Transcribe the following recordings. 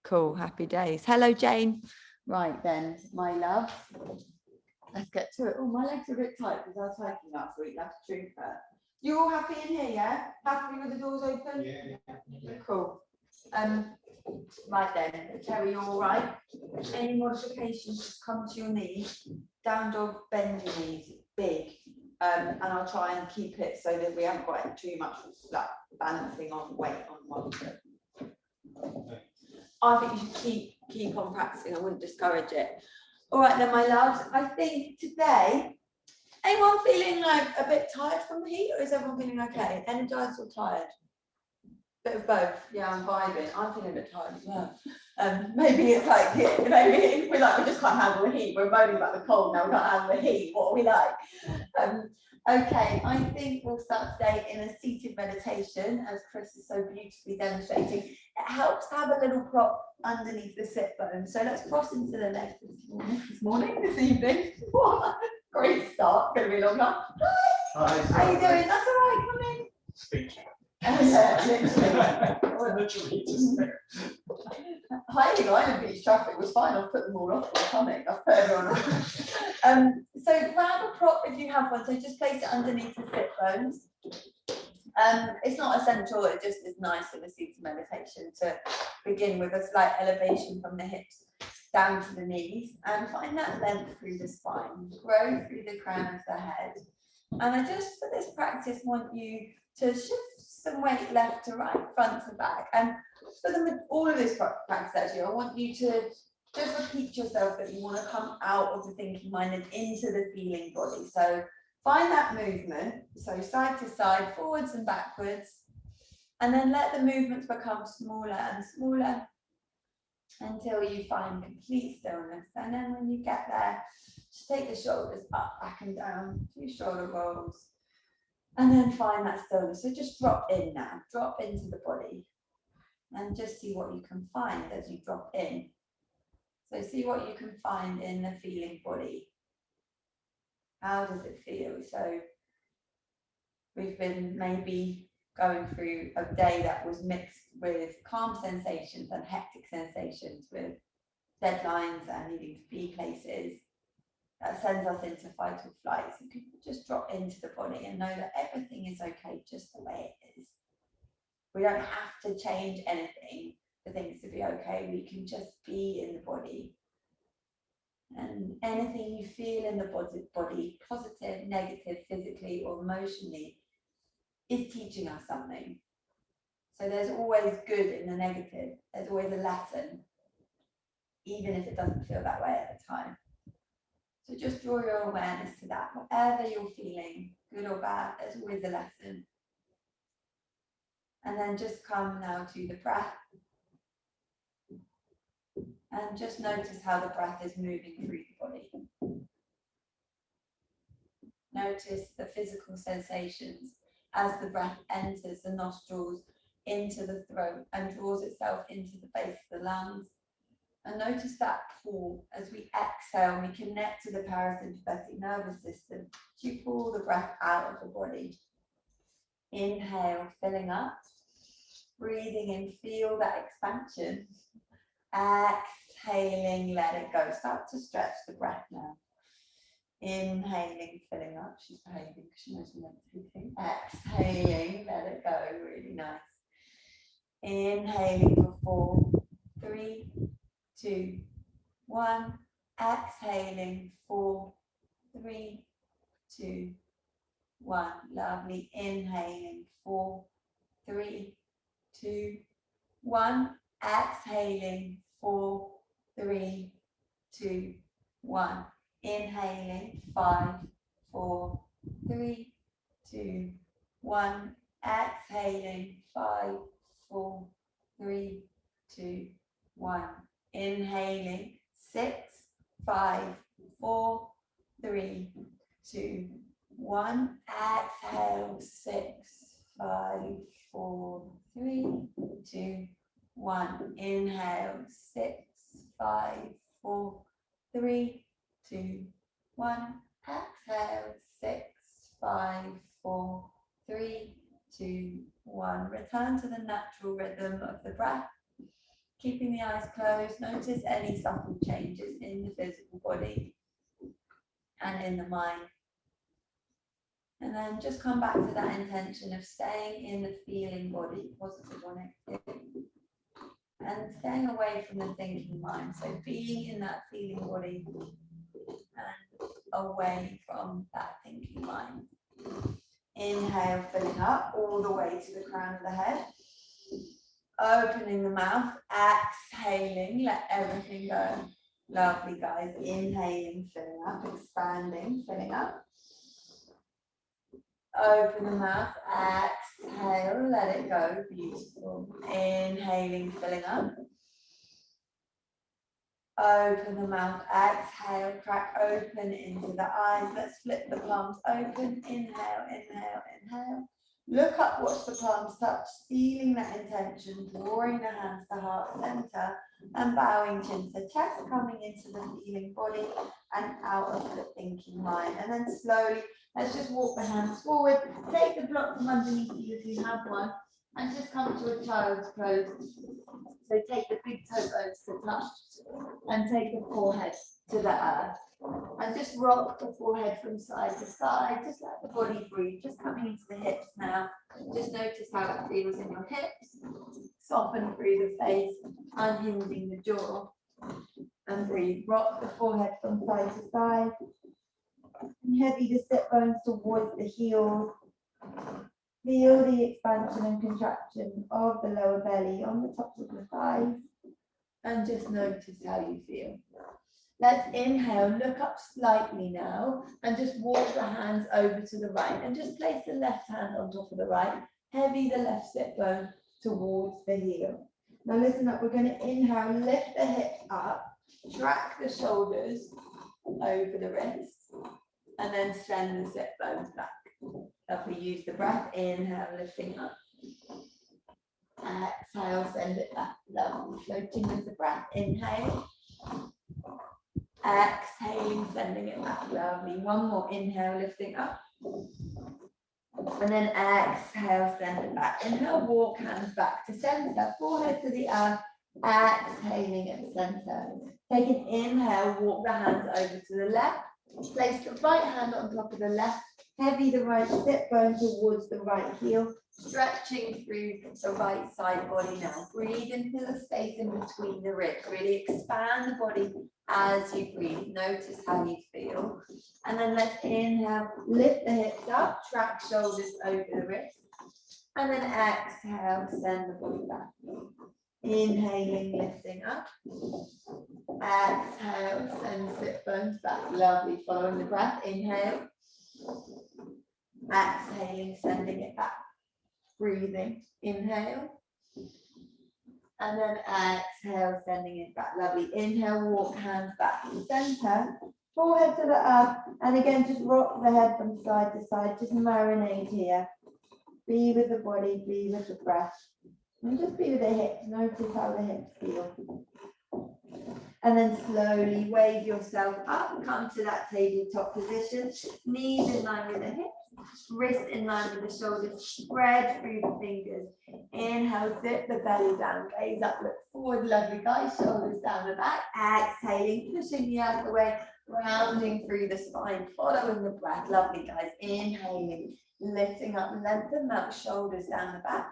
Cool, happy days. Hello, Jane. Right then, my love. Let's get to it. Oh, my legs are a bit tight because I was hiking last week. That's true. You all happy in here, yeah? Happy with the doors open? Yeah. Cool. Right then, Terry, you all right? Any modifications, just come to your knees. Down dog, bend your knees, big. And I'll try and keep it so that we haven't got too much like balancing on weight on one foot. I think you should keep on practicing. I wouldn't discourage it. All right then, my loves. I think today, anyone feeling like a bit tired from the heat, or is everyone feeling okay? Energized or tired? Bit of both. Yeah, I'm vibing. I'm feeling a bit tired as well. Maybe it's like, maybe we're like, we just can't handle the heat. We're moaning about the cold now. We can't handle the heat. What are we like? Okay, I think we'll start today in a seated meditation, as Chris is so beautifully demonstrating. It helps to have a little prop underneath the sit bone. So let's cross into the legs this evening. Great start. Going to be longer. Hi. How are you doing? That's all right. Come in. Speech. Yeah, Literally just there. Hiding Island Beach traffic was fine. I've put them all off. They're coming. I've put everyone off. So grab a prop if you have one. So just place it underneath the sit bones. It's not essential. It just is nice in a seated meditation to begin with a slight elevation from the hips down to the knees, and find that length through the spine. Grow through the crown of the head. And I just, for this practice, want you to shift some weight left to right, front to back. And for all of this practice, actually, I want you to just repeat yourself that you want to come out of the thinking mind and into the feeling body. So find that movement, so side to side, forwards and backwards, and then let the movements become smaller and smaller until you find complete stillness. And then when you get there, just take the shoulders up, back and down, 2 shoulder rolls, and then find that stillness. So just drop in now, drop into the body, and just see what you can find as you drop in. So see what you can find in the feeling body. How does it feel? So we've been maybe going through a day that was mixed with calm sensations and hectic sensations, with deadlines and needing to be places. That sends us into fight or flight. So you can just drop into the body and know that everything is okay just the way it is. We don't have to change anything for things to be okay. We can just be in the body. And anything you feel in the body, positive, negative, physically or emotionally, is teaching us something. So there's always good in the negative. There's always a lesson, even if it doesn't feel that way at the time. So just draw your awareness to that. Whatever you're feeling, good or bad, there's always a lesson. And then just come now to the breath. And just notice how the breath is moving through the body. Notice the physical sensations as the breath enters the nostrils into the throat and draws itself into the base of the lungs. And notice that pull as we exhale, we connect to the parasympathetic nervous system to pull the breath out of the body. Inhale, filling up. Breathing in, feel that expansion. Exhaling, let it go. Start to stretch the breath now. Inhaling, filling up. She's behaving because she knows we're meant to be thinking. Exhaling, let it go. Really nice. Inhaling for 4, 3, 2, 1. Exhaling 4, 3, 2, 1. Lovely. Inhaling 4, 3, 2, 1. Exhaling 4, 3, 2, 1. Inhaling 5, 4, 3, 2, 1. Exhaling 5, 4, 3, 2, 1. Inhaling 6, 5, 4, 3, 2, 1. Exhale 6, 5, 4, 3, 2, 1. Inhale 6, 5, 4, 3, 2, 1. Exhale 6, 5, 4, 3, 2, 1. Return to the natural rhythm of the breath. Keeping the eyes closed, notice any subtle changes in the physical body and in the mind. And then just come back to that intention of staying in the feeling body, positive or negative, and staying away from the thinking mind. So being in that feeling body and away from that thinking mind. Inhale, filling up all the way to the crown of the head. Opening the mouth, exhaling, let everything go. Lovely, guys. Inhaling, filling up, expanding, filling up. Open the mouth, exhale, let it go. Beautiful. Inhaling, filling up. Open the mouth, exhale, crack open into the eyes. Let's flip the palms open. Inhale, inhale, inhale. Look up, watch the palms touch, feeling that intention, drawing the hands to heart center and bowing chin to chest, coming into the feeling body and out of the thinking mind. And then slowly, let's just walk the hands forward. Take the block from underneath you if you have one and just come to a child's pose. So take the big toe bones to touch and take the forehead to the earth. And just rock the forehead from side to side. Just let the body breathe. Just coming into the hips now. Just notice how it feels in your hips. Soften through the face, unhinging the jaw. And breathe. Rock the forehead from side to side. And heavy the sit bones towards the heels. Feel the expansion and contraction of the lower belly on the tops of the thighs. And just notice how you feel. Let's inhale, look up slightly now, and just walk the hands over to the right. And just place the left hand on top of the right. Heavy the left sit bone towards the heel. Now listen up, we're going to inhale, lift the hips up, track the shoulders over the wrists, and then send the sit bones back. Lovely, use the breath, inhale, lifting up. Exhale, send it back. Lovely, floating with the breath, inhale. Exhaling, sending it back. Lovely. One more. Inhale, lifting up. And then exhale, send it back. Inhale, walk hands back to center. Forehead to the earth. Exhaling at center. Take an inhale, walk the hands over to the left. Place the right hand on top of the left. Heavy the right sit bone towards the right heel. Stretching through the right side body now. Breathe into the space in between the ribs. Really expand the body as you breathe. Notice how you feel. And then let's inhale, lift the hips up, track shoulders over the wrists. And then exhale, send the body back. Inhaling, lifting up. Exhale, send sit bones back. Lovely, following the breath. Inhale. Exhaling, sending it back. Breathing, inhale. And then exhale, sending it back. Lovely. Inhale, walk hands back to center. Forehead to the earth. And again, just rock the head from side to side. Just marinate here. Be with the body, be with the breath. And just be with the hips. Notice how the hips feel. And then slowly wave yourself up. Come to that tabletop position. Knees in line with the hips. Wrists in line with the shoulders, spread through the fingers. Inhale, dip the belly down, gaze up, look forward, lovely guys, shoulders down the back. Exhaling, pushing the earth away, rounding through the spine, following the breath, lovely guys. Inhaling, lifting up, lengthen out, shoulders down the back.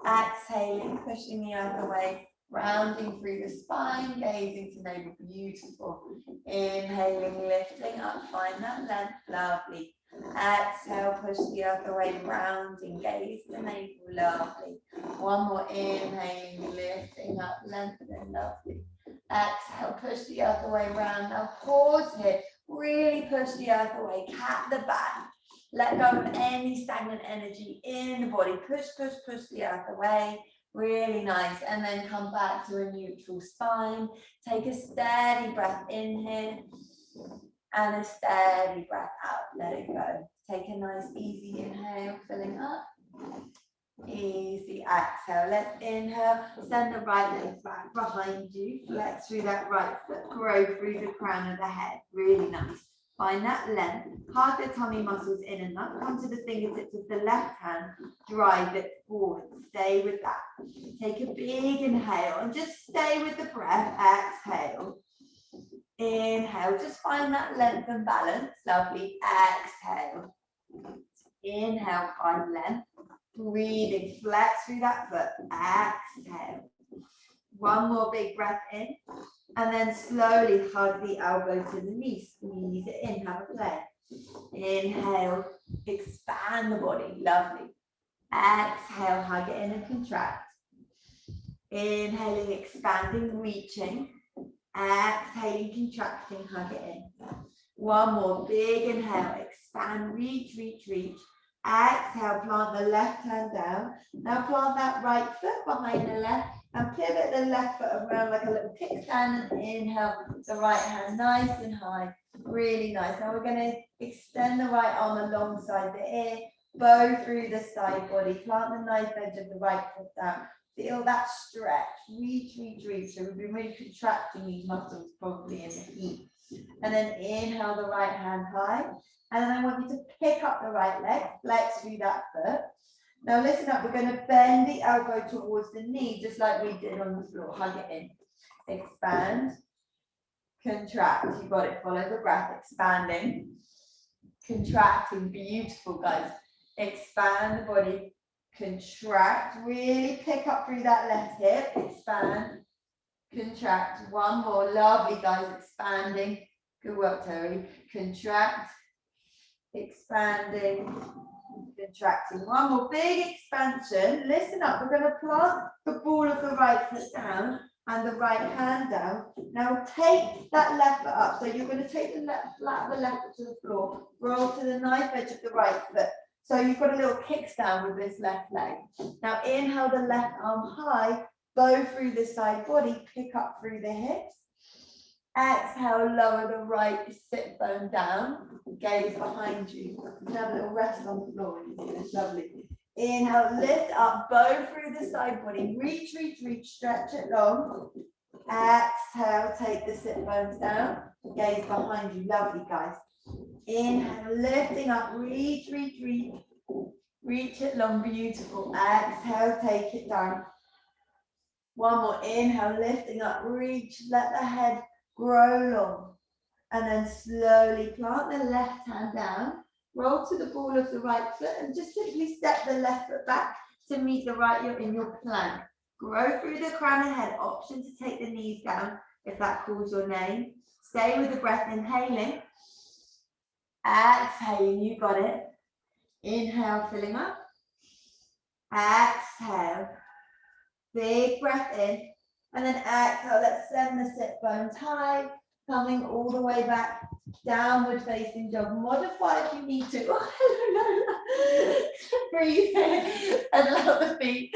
Exhaling, pushing the earth away, rounding through the spine, gazing to navel, beautiful. Inhaling, lifting up, find that length, lovely. Exhale, push the earth away, rounding, gaze the navel, lovely. One more, inhaling, lifting up, lengthening, lovely. Exhale, push the earth away, round. Now pause here, really push the earth away, cat the back. Let go of any stagnant energy in the body. Push, push, push the earth away. Really nice. And then come back to a neutral spine. Take a steady breath in here. And a steady breath out, let it go. Take a nice easy inhale, filling up. Easy exhale. Let's inhale, send the right leg back behind you. Flex through that right foot, grow through the crown of the head. Really nice. Find that length. Carve the tummy muscles in and up. Come to the fingertips of the left hand. Drive it forward. Stay with that. Take a big inhale and just stay with the breath. Exhale. Inhale, just find that length and balance. Lovely. Exhale. Inhale, find length. Breathing, flex through that foot. Exhale. One more big breath in. And then slowly hug the elbow to the knee. Squeeze it in, have a play. Inhale, expand the body. Lovely. Exhale, hug it in and contract. Inhaling, expanding, reaching. Exhaling, contracting, hug it in. One more big inhale, expand, reach, reach, reach. Exhale, plant the left hand down. Now plant that right foot behind the left and pivot the left foot around like a little kickstand and inhale the right hand nice and high. Really nice. Now we're going to extend the right arm alongside the ear, bow through the side body, plant the knife edge of the right foot down. Feel that stretch, reach, reach, reach. So we've been really contracting these muscles probably in the feet. And then inhale the right hand high. And then I want you to pick up the right leg, flex through that foot. Now listen up, we're going to bend the elbow towards the knee, just like we did on the floor. Hug it in. Expand. Contract. You got it. Follow the breath. Expanding. Contracting. Beautiful, guys. Expand the body. Contract. Really pick up through that left hip. Expand. Contract. One more. Lovely, guys. Expanding. Good work, Terry. Contract. Expanding. Contracting. One more big expansion. Listen up. We're going to plant the ball of the right foot down and the right hand down. Now take that left foot up. So you're going to take the flat of the left foot to the floor. Roll to the knife edge of the right foot. So you've got a little kickstand with this left leg. Now inhale the left arm high. Bow through the side body. Pick up through the hips. Exhale, lower the right sit bone down, gaze behind you. You can have a little rest on the floor when you do this, lovely. Inhale, lift up, bow through the side body, reach, reach, reach, stretch it long. Exhale, take the sit bones down, gaze behind you, lovely guys. Inhale, lifting up, reach, reach, reach, reach it long, beautiful. Exhale, take it down. One more, inhale, lifting up, reach, let the head grow long, and then slowly plant the left hand down, roll to the ball of the right foot and just simply step the left foot back to meet the right foot in your plank. Grow through the crown and head, option to take the knees down if that calls your name. Stay with the breath, inhaling, exhaling, you got it. Inhale, filling up, exhale, big breath in. And then exhale, let's send the sit bones high, coming all the way back, downward facing dog. Modify if you need to. Oh, breathe in and allow the feet.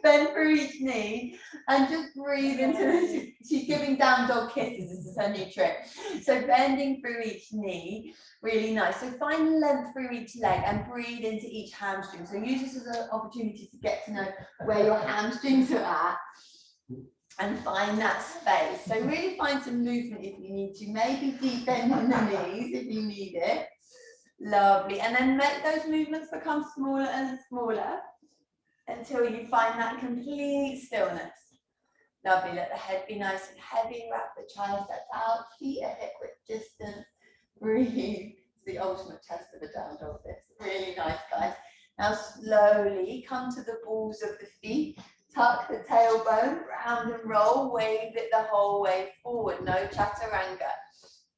Bend through each knee and just breathe into this. She's giving down dog kisses. This is her new trick. So bending through each knee, really nice. So find length through each leg and breathe into each hamstring. So use this as an opportunity to get to know where your hamstrings are at and find that space. So really find some movement if you need to. Maybe deep bend in the knees if you need it. Lovely. And then make those movements become smaller and smaller until you find that complete stillness. Lovely. Let the head be nice and heavy. Wrap the triceps out. Feet at hip width distance. Breathe. It's the ultimate test of a down dog. This really nice, guys. Now slowly come to the balls of the feet. Tuck the tailbone, round and roll. Wave it the whole way forward. No chaturanga.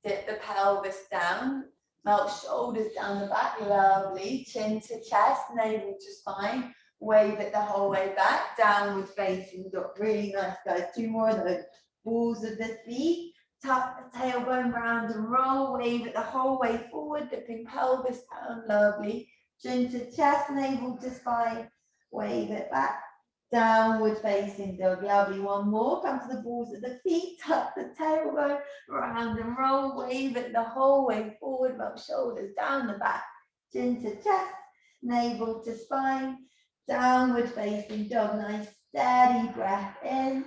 Dip the pelvis down. Melt shoulders down the back. Lovely. Chin to chest, navel to spine. Wave it the whole way back, downward facing dog. Really nice, guys. 2 more of those. Balls of the feet, tuck the tailbone round and roll. Wave it the whole way forward, dipping pelvis down. Lovely. Chin to chest, navel to spine. Wave it back, downward facing dog. Lovely. 1 more. Come to the balls of the feet, tuck the tailbone round and roll. Wave it the whole way forward. Melt shoulders down the back. Chin to chest, navel to spine. Downward facing dog. Nice steady breath in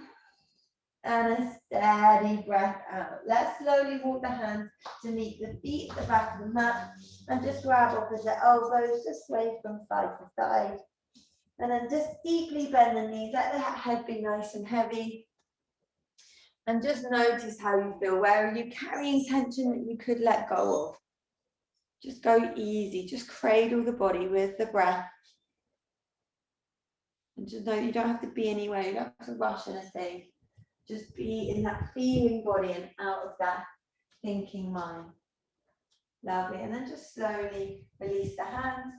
and a steady breath out. Let's slowly walk the hands to meet the feet at the back of the mat and just grab opposite elbows, just sway from side to side. And then just deeply bend the knees, let the head be nice and heavy. And just notice how you feel. Where are you carrying tension that you could let go of? Just go easy, just cradle the body with the breath. And just know you don't have to be anywhere, you don't have to rush anything. Just be in that feeling body and out of that thinking mind. Lovely. And then just slowly release the hands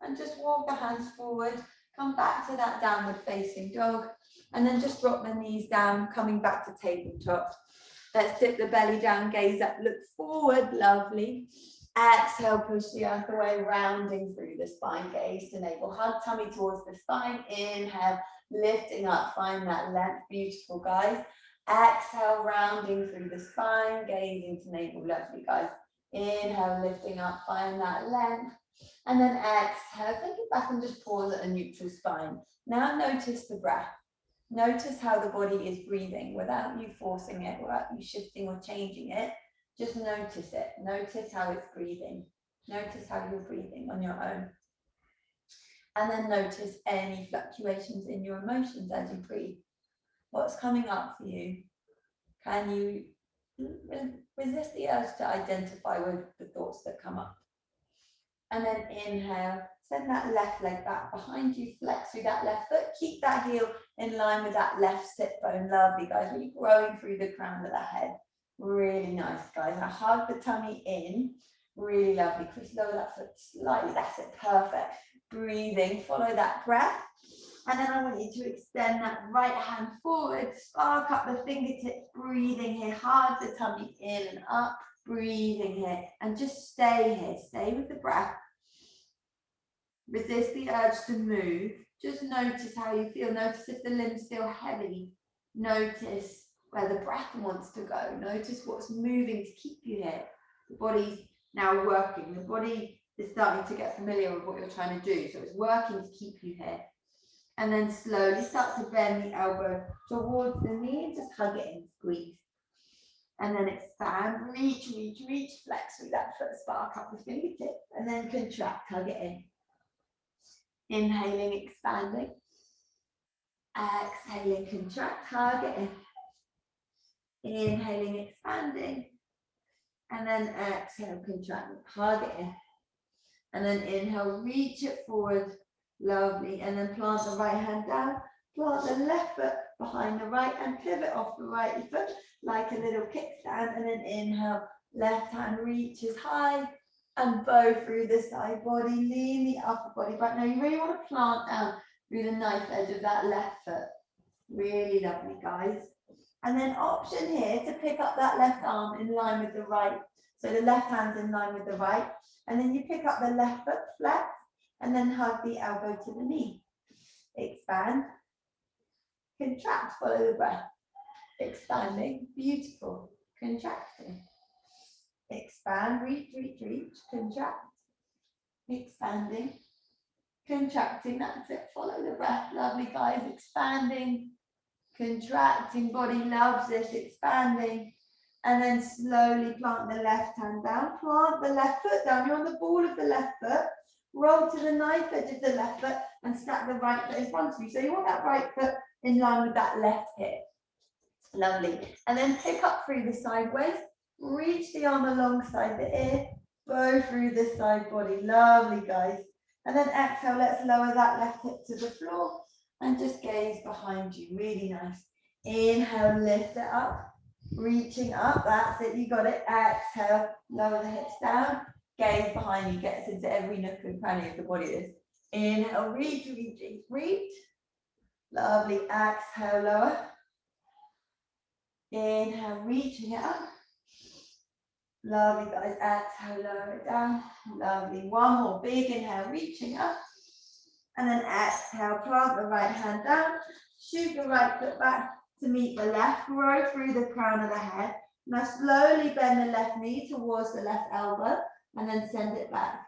and just walk the hands forward. Come back to that downward facing dog. And then just drop the knees down, coming back to tabletop. Let's dip the belly down, gaze up, look forward. Lovely. Exhale, push the other way, rounding through the spine, gaze to navel. Hug tummy towards the spine. Inhale, lifting up, find that length. Beautiful, guys. Exhale, rounding through the spine, gazing to navel. Lovely, guys. Inhale, lifting up, find that length. And then exhale, take it back and just pause at a neutral spine. Now notice the breath. Notice how the body is breathing without you forcing it, without you shifting or changing it. Just notice it. Notice how it's breathing. Notice how you're breathing on your own. And then notice any fluctuations in your emotions as you breathe. What's coming up for you? Can you resist the urge to identify with the thoughts that come up? And then inhale, send that left leg back behind you, flex through that left foot, keep that heel in line with that left sit bone. Lovely, guys, really growing through the crown of the head. Really nice, guys. Now hug the tummy in, really lovely. Chris, lower that foot slightly, that's it, perfect. Breathing, follow that breath. And then I want you to extend that right hand forward, spark up the fingertips, breathing here, hug the tummy in and up, breathing here, and just stay here, stay with the breath. Resist the urge to move. Just notice how you feel. Notice if the limbs feel heavy. Notice where the breath wants to go. Notice what's moving to keep you here. The body's now working. The body is starting to get familiar with what you're trying to do. So it's working to keep you here. And then slowly start to bend the elbow towards the knee and just hug it in, squeeze. And then expand, reach, reach, reach, flex through that foot, spark up the fingertips, and then contract, hug it in. Inhaling, expanding. Exhaling, contract, hug it in. Inhaling, expanding. And then exhale, contract, hug it in. And then inhale, reach it forward. Lovely. And then plant the right hand down. Plant the left foot behind the right and pivot off the right foot like a little kickstand. And then inhale, left hand reaches high and bow through the side body. Lean the upper body back. Now you really want to plant down through the knife edge of that left foot. Really lovely, guys. And then option here to pick up that left arm in line with the right. So the left hand's in line with the right. And then you pick up the left foot, flex, and then hug the elbow to the knee. Expand. Contract, follow the breath. Expanding, beautiful. Contracting. Expand, reach, reach, reach. Contract. Expanding. Contracting, that's it. Follow the breath. Lovely, guys. Expanding. Contracting, body loves this. Expanding. And then slowly plant the left hand down. Plant the left foot down. You're on the ball of the left foot. Roll to the knife edge of the left foot and stack the right foot in front of you. So you want that right foot in line with that left hip. Lovely. And then pick up through the sideways. Reach the arm alongside the ear. Bow through the side body. Lovely, guys. And then exhale, let's lower that left hip to the floor and just gaze behind you. Really nice. Inhale, lift it up. Reaching up, that's it, you got it. Exhale, lower the hips down. Gaze behind you, gets into every nook and cranny of the body. This. Inhale, reach, reach, reach, reach. Lovely. Exhale, lower. Inhale, reaching it up. Lovely, guys. Exhale, lower it down. Lovely. One more big inhale, reaching up. And then exhale, plant the right hand down. Shoot the right foot back to meet the left. Grow through the crown of the head. Now slowly bend the left knee towards the left elbow. And then send it back.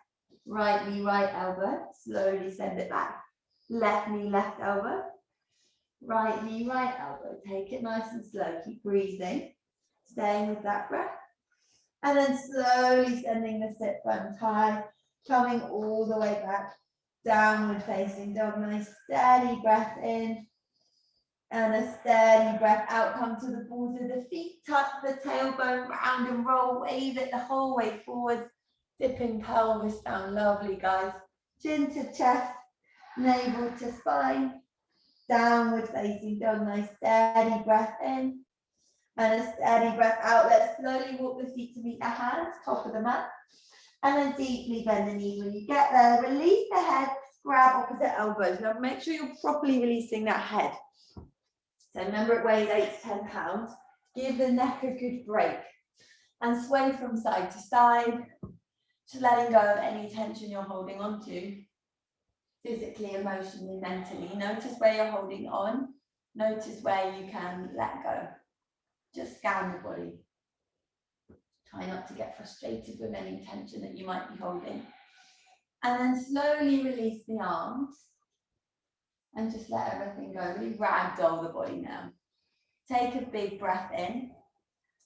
Right knee, right elbow. Slowly send it back. Left knee, left elbow. Right knee, right elbow. Take it nice and slow. Keep breathing. Staying with that breath. And then slowly sending the sit bones high. Coming all the way back downward facing dog, nice steady breath in, and a steady breath out. Come to the balls of the feet, tuck the tailbone round and roll, wave it the whole way forward, dipping pelvis down, lovely guys. Chin to chest, navel to spine, downward facing dog, nice steady breath in, and a steady breath out. Let's slowly walk the feet to meet the hands, top of the mat, and then deeply bend the knees. When you get there, release the head, grab opposite elbows. Now make sure you're properly releasing that head. So remember it weighs 8 to 10 pounds. Give the neck a good break and sway from side to side, just letting go of any tension you're holding on to, physically, emotionally, mentally. Notice where you're holding on. Notice where you can let go. Just scan the body. Try not to get frustrated with any tension that you might be holding. And then slowly release the arms and just let everything go. Really ragdoll the body now. Take a big breath in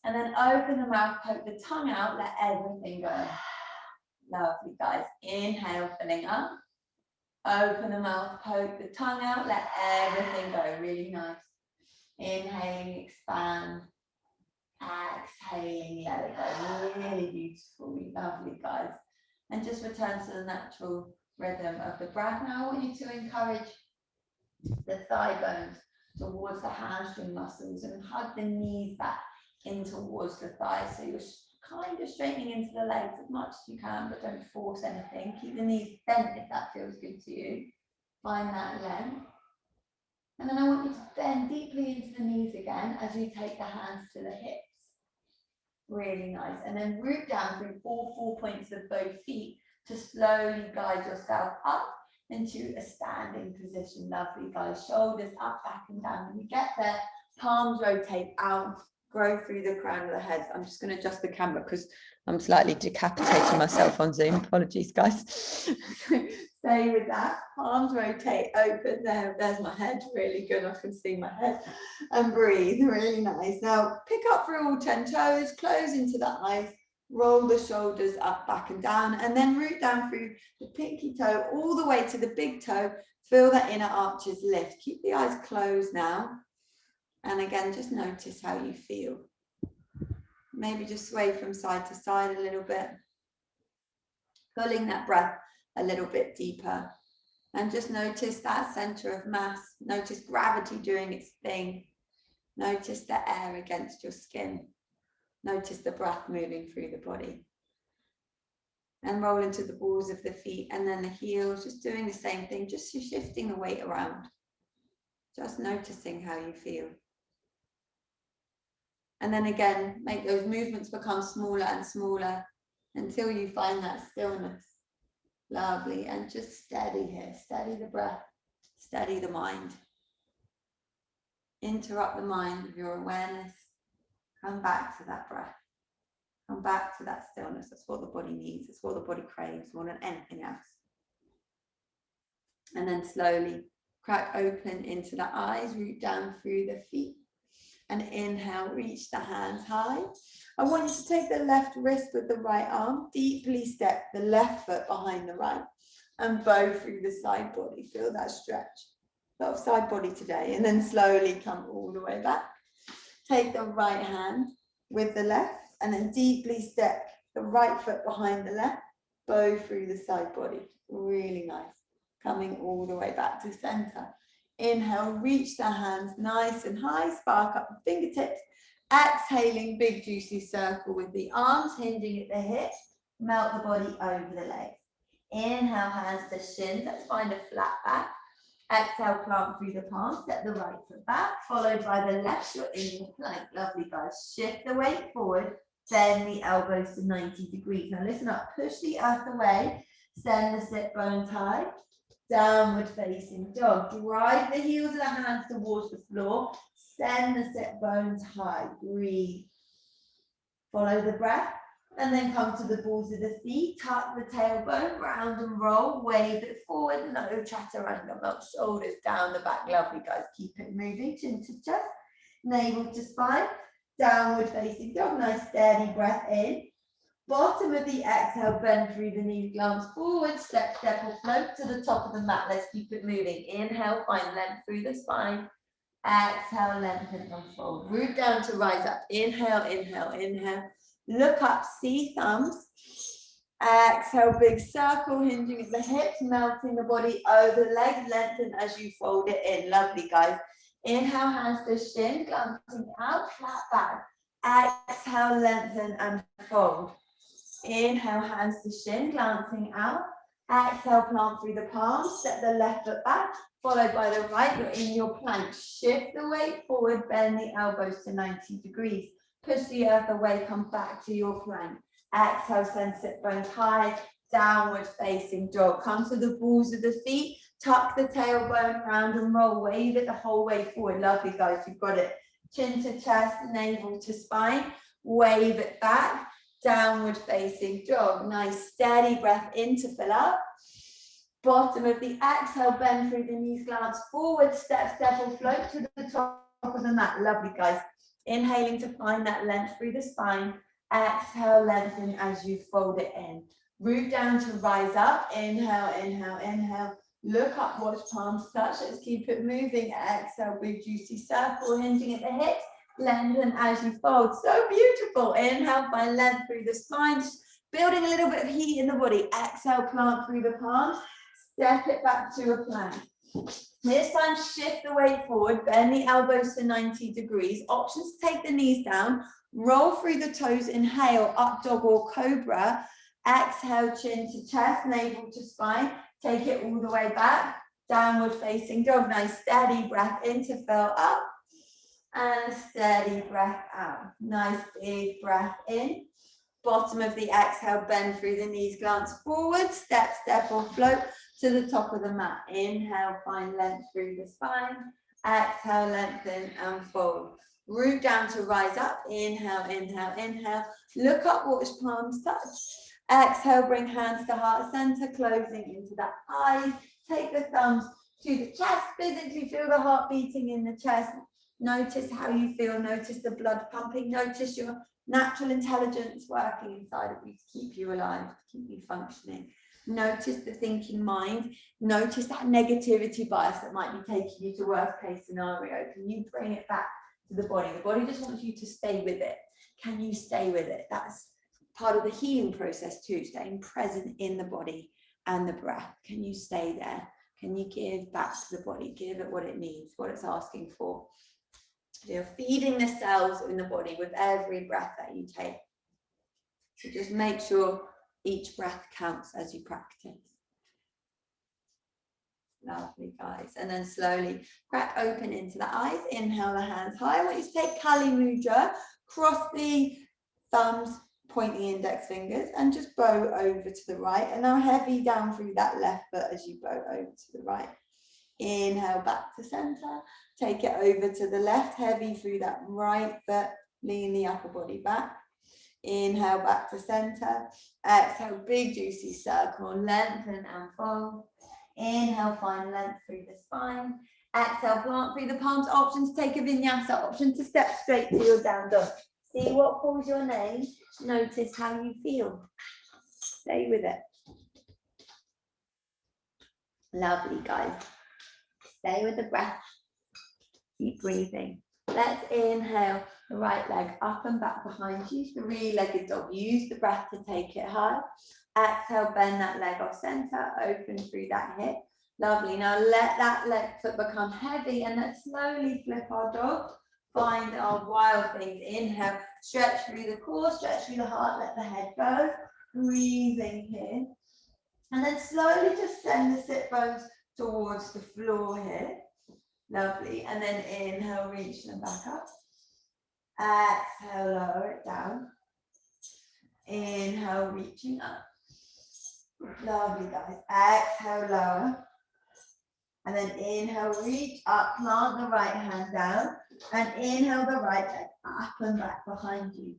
and then open the mouth, poke the tongue out, let everything go. Lovely, guys. Inhale, filling up. Open the mouth, poke the tongue out, let everything go. Really nice. Inhaling, expand. Exhaling, let it go. Really beautiful, lovely, guys. And just return to the natural rhythm of the breath. Now I want you to encourage the thigh bones towards the hamstring muscles and hug the knees back in towards the thighs. So you're kind of straightening into the legs as much as you can, but don't force anything. Keep the knees bent if that feels good to you. Find that length. And then I want you to bend deeply into the knees again as you take the hands to the hips. Really nice. And then root down through all 4 points of both feet to slowly guide yourself up into a standing position. Lovely, guys. Shoulders up, back and down. When you get there, palms rotate out, grow through the crown of the head. I'm just going to adjust the camera because I'm slightly decapitating myself on Zoom. Apologies, guys. Stay with that. Palms rotate, open. There's my head. Really good. I can see my head. And breathe. Really nice. Now, pick up through all 10 toes, close into the eyes, roll the shoulders up, back and down, and then root down through the pinky toe all the way to the big toe. Feel that inner arches lift. Keep the eyes closed now. And again, just notice how you feel. Maybe just sway from side to side a little bit. Pulling that breath a little bit deeper. And just notice that center of mass. Notice gravity doing its thing. Notice the air against your skin. Notice the breath moving through the body. And roll into the balls of the feet and then the heels, just doing the same thing, just shifting the weight around. Just noticing how you feel. And then again, make those movements become smaller and smaller until you find that stillness. Lovely. And just steady here. Steady the breath. Steady the mind. Interrupt the mind with your awareness. Come back to that breath. Come back to that stillness. That's what the body needs. It's what the body craves more than anything else. And then slowly crack open into the eyes. Root down through the feet. And inhale, reach the hands high. I want you to take the left wrist with the right arm, deeply step the left foot behind the right, and bow through the side body. Feel that stretch. A lot of side body today. And then slowly come all the way back. Take the right hand with the left, and then deeply step the right foot behind the left, bow through the side body. Really nice. Coming all the way back to center. Inhale, reach the hands nice and high, spark up the fingertips. Exhaling, big juicy circle with the arms hinging at the hips. Melt the body over the legs. Inhale, hands to shins. Let's find a flat back. Exhale, plant through the palms. Step the right foot back, followed by the left. You're in your plank. Lovely, guys. Shift the weight forward. Bend the elbows to 90 degrees. Now listen up. Push the earth away. Send the sit bones high. Downward facing dog. Drive the heels of the hands towards the floor. Send the sit bones high. Breathe. Follow the breath. And then come to the balls of the feet. Tuck the tailbone. Round and roll. Wave it forward. No chaturanga. Melt shoulders down the back. Lovely, guys. Keep it moving. Chin to chest. Navel to spine. Downward facing dog. Nice steady breath in. Bottom of the exhale, bend through the knees, glance forward, step, step or float to the top of the mat. Let's keep it moving. Inhale, find length through the spine. Exhale, lengthen and fold. Root down to rise up. Inhale, inhale, inhale. Look up, see thumbs. Exhale, big circle, hinging at the hips, melting the body over the legs, lengthen as you fold it in. Lovely, guys. Inhale, hands to shin, glancing out, flat back. Exhale, lengthen and fold. Inhale, hands to shin, glancing out. Exhale, plant through the palms, step the left foot back, followed by the right. You're in your plank. Shift the weight forward, bend the elbows to 90 degrees. Push the earth away, come back to your plank. Exhale, send sit bones high, downward facing dog. Come to the balls of the feet, tuck the tailbone around and roll, wave it the whole way forward. Lovely, guys, you've got it. Chin to chest, navel to spine, wave it back. Downward facing dog. Nice steady breath in to fill up. Bottom of the exhale, bend through the knees, glance forward, step, step or float to the top of the mat. Lovely, guys. Inhaling to find that length through the spine. Exhale, lengthen as you fold it in. Root down to rise up. Inhale, inhale, inhale. Look up, watch palms touch. Let's keep it moving. Exhale, big juicy circle, hinging at the hips. Lengthen as you fold. So beautiful. Inhale, find length through the spine. Just building a little bit of heat in the body. Exhale, plant through the palms. Step it back to a plank. This time, shift the weight forward. Bend the elbows to 90 degrees. Options to take the knees down. Roll through the toes. Inhale, up dog or cobra. Exhale, chin to chest, navel to spine. Take it all the way back. Downward facing dog. Nice steady breath in to fill up. And steady breath out. Nice big breath in. Bottom of the exhale, bend through the knees, glance forward, step, step or float to the top of the mat. Inhale, find length through the spine. Exhale, lengthen and fold. Root down to rise up. Inhale, inhale, inhale. Look up, watch palms touch. Exhale, bring hands to heart center, closing into the eyes. Take the thumbs to the chest. Physically feel the heart beating in the chest. Notice how you feel. Notice the blood pumping. Notice your natural intelligence working inside of you to keep you alive, to keep you functioning. Notice the thinking mind. Notice that negativity bias that might be taking you to worst case scenario. Can you bring it back to the body? The body just wants you to stay with it. Can you stay with it? That's part of the healing process too, staying present in the body and the breath. Can you stay there? Can you give back to the body? Give it what it needs, what it's asking for. You're feeding the cells in the body with every breath that you take. So just make sure each breath counts as you practice. Lovely, guys. And then slowly crack open into the eyes. Inhale the hands high. I want you to take Kali Mudra. Cross the thumbs, point the index fingers, and just bow over to the right. And now heavy down through that left foot as you bow over to the right. Inhale back to center. Take it over to the left, heavy through that right foot. Lean the upper body back. Inhale back to center. Exhale, big juicy circle. Lengthen and fold. Inhale, find length through the spine. Exhale, plant through the palms. Option to take a vinyasa. Option to step straight to your down dog. See what calls your name. Notice how you feel. Stay with it. Lovely, guys. Stay with the breath. Keep breathing. Let's inhale the right leg up and back behind you. Three-legged dog. Use the breath to take it high. Exhale, bend that leg off center. Open through that hip. Lovely. Now let that leg foot become heavy and let's slowly flip our dog. Find our wild things. Inhale. Stretch through the core. Stretch through the heart. Let the head go. Breathing here. And then slowly just send the sit bones towards the floor here. Lovely. And then inhale, reach them back up. Exhale, lower it down. Inhale, reaching up. Lovely, guys. Exhale, lower. And then inhale, reach up, plant the right hand down. And inhale the right leg up and back behind you.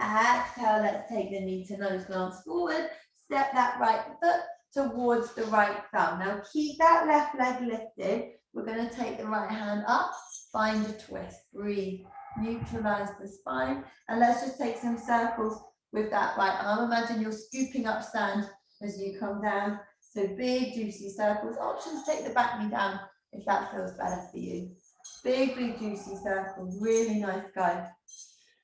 Exhale, let's take the knee to nose, glance forward. Step that right foot towards the right thumb. Now keep that left leg lifted. We're going to take the right hand up, find a twist, breathe, neutralize the spine. And let's just take some circles with that right arm. Imagine you're scooping up sand as you come down. So big juicy circles. Options, take the back knee down if that feels better for you. Big juicy circles, really nice, guys.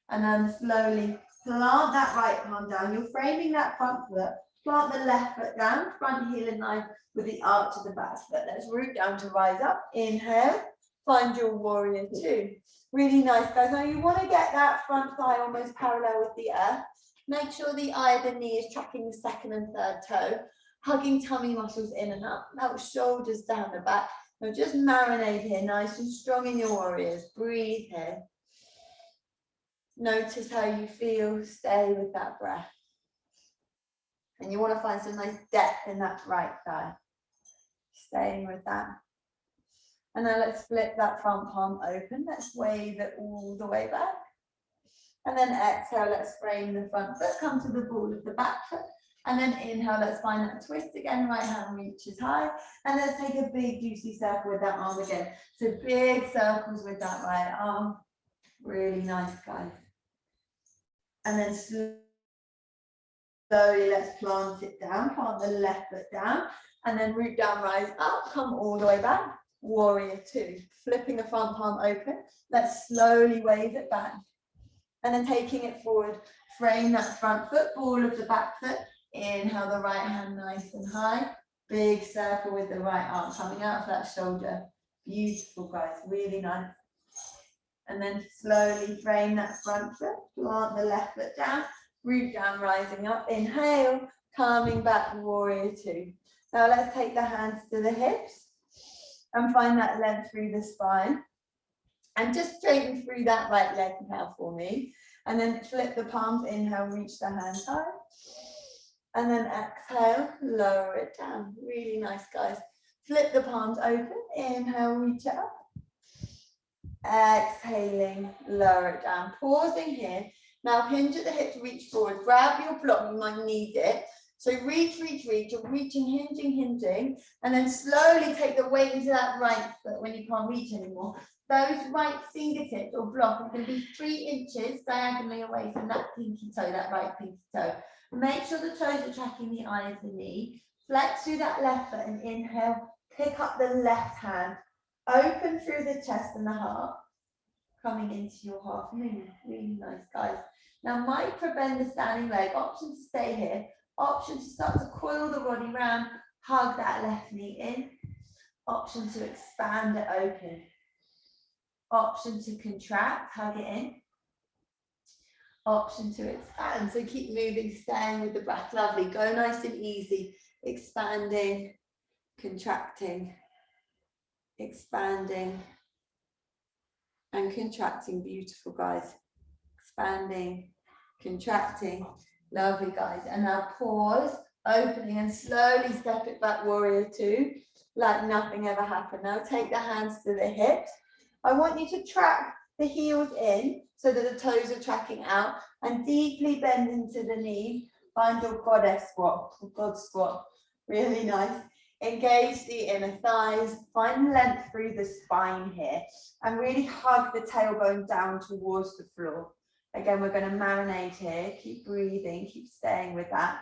And then slowly plant that right palm down. You're framing that front foot. Plant the left foot down, front heel in line with the arch of the back foot. Let's root down to rise up. Inhale, find your warrior two. Really nice, guys. Now you want to get that front thigh almost parallel with the earth. Make sure the eye of the knee is tracking the second and third toe. Hugging tummy muscles in and up. Melt shoulders down the back. Now just marinate here, nice and strong in your warriors. Breathe here. Notice how you feel. Stay with that breath. And you want to find some nice depth in that right thigh. Staying with that. And now let's flip that front palm open. Let's wave it all the way back. And then exhale, let's frame the front foot. Come to the ball of the back foot. And then inhale, let's find that twist again. Right hand reaches high. And let's take a big juicy circle with that arm again. So big circles with that right arm. Really nice, guys. And then slowly let's plant it down. Plant the left foot down. And then root down, rise up. Come all the way back. Warrior two. Flipping the front palm open. Let's slowly wave it back. And then taking it forward. Frame that front foot. Ball of the back foot. Inhale the right hand nice and high. Big circle with the right arm coming out of that shoulder. Beautiful, guys. Really nice. And then slowly frame that front foot. Plant the left foot down. Root down, rising up. Inhale. Coming back, warrior two. Now let's take the hands to the hips. And find that length through the spine. And just straighten through that right leg now for me. And then flip the palms. Inhale, reach the hands high. And then exhale, lower it down. Really nice, guys. Flip the palms open. Inhale, reach it up. Exhaling, lower it down. Pausing here. Now hinge at the hips, reach forward. Grab your block, you might need it. So reach. You're reaching, hinging. And then slowly take the weight into that right foot when you can't reach anymore. Those right fingertips or block are going to be 3 inches diagonally away from that pinky toe, that right pinky toe. Make sure the toes are tracking the eye of the knee. Flex through that left foot and inhale. Pick up the left hand. Open through the chest and the heart. Coming into your half moon. Really nice, guys. Now micro bend the standing leg. Option to stay here. Option to start to coil the body round. Hug that left knee in. Option to expand it open. Option to contract. Hug it in. Option to expand. So keep moving, staying with the breath. Lovely. Go nice and easy. Expanding, contracting, expanding, and contracting. Beautiful, guys. Expanding, contracting. Lovely, guys. And now pause, opening, and slowly step it back, warrior two, like nothing ever happened. Now take the hands to the hips. I want you to track the heels in so that the toes are tracking out, and deeply bend into the knees. Find your goddess squat, or god squat. Really nice. Engage the inner thighs. Find length through the spine here, and really hug the tailbone down towards the floor. Again, we're going to marinate here. Keep breathing, keep staying with that.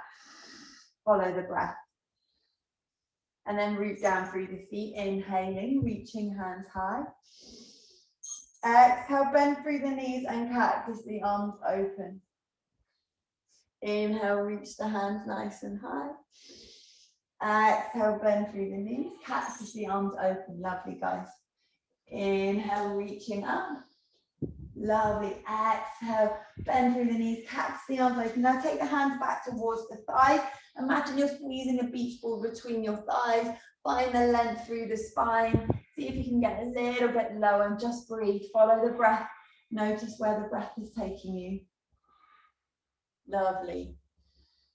Follow the breath. And then root down through the feet, inhaling, reaching hands high. Exhale, bend through the knees and cactus the arms open. Inhale, reach the hands nice and high. Exhale, bend through the knees, cactus the arms open. Lovely, guys. Inhale, reaching up. Lovely. Exhale, bend through the knees, cactus the arms open. Now take the hands back towards the thighs. Imagine you're squeezing a beach ball between your thighs. Find the length through the spine. See if you can get a little bit lower and just breathe. Follow the breath. Notice where the breath is taking you. Lovely.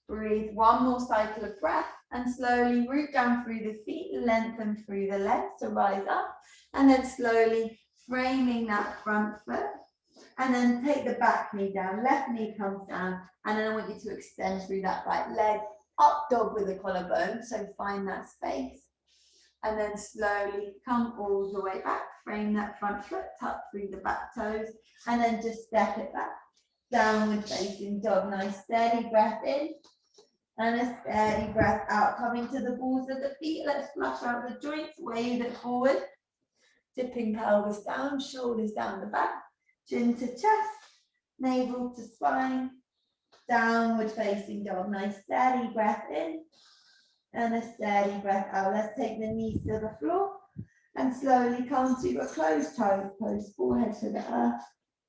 Breathe. One more cycle of breath and slowly root down through the feet, lengthen through the legs to rise up, and then slowly framing that front foot. And then take the back knee down, left knee comes down, and then I want you to extend through that right leg, up dog with a collarbone, so find that space. And then slowly come all the way back, frame that front foot, tuck through the back toes, and then just step it back. downward facing dog. Nice steady breath in and a steady breath out. Coming to the balls of the feet. Let's flush out the joints, wave it forward. Dipping pelvis down, shoulders down the back, chin to chest, navel to spine, downward facing dog. Nice steady breath in and a steady breath out. Let's take the knees to the floor and slowly come to a closed child's pose, forehead to the earth.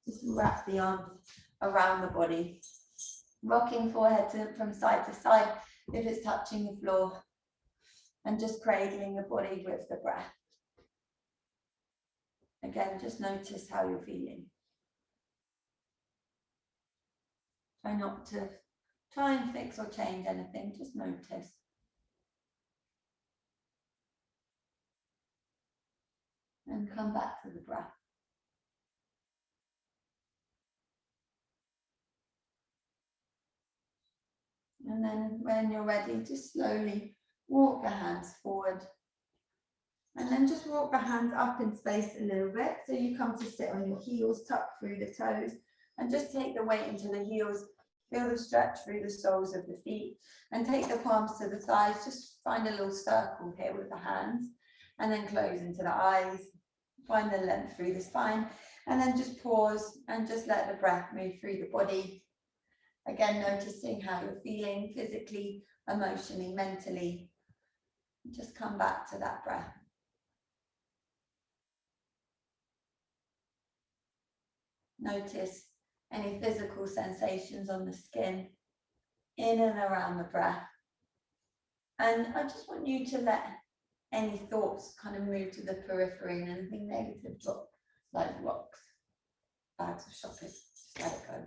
Just wrap the arms around the body. Rocking forehead from side to side if it's touching the floor. And just cradling the body with the breath. Again, just notice how you're feeling. Try not to try and fix or change anything, just notice. And come back to the breath. And then when you're ready, just slowly walk the hands forward. And then just walk the hands up in space a little bit. So you come to sit on your heels, tuck through the toes, and just take the weight into the heels. Feel the stretch through the soles of the feet. And take the palms to the thighs. Just find a little circle here with the hands. And then close into the eyes. Find the length through the spine. And then just pause and just let the breath move through the body. Again, noticing how you're feeling physically, emotionally, mentally. Just come back to that breath. Notice any physical sensations on the skin, in and around the breath. And I just want you to let any thoughts kind of move to the periphery and anything negative drop, like rocks, bags of shopping, just let it go.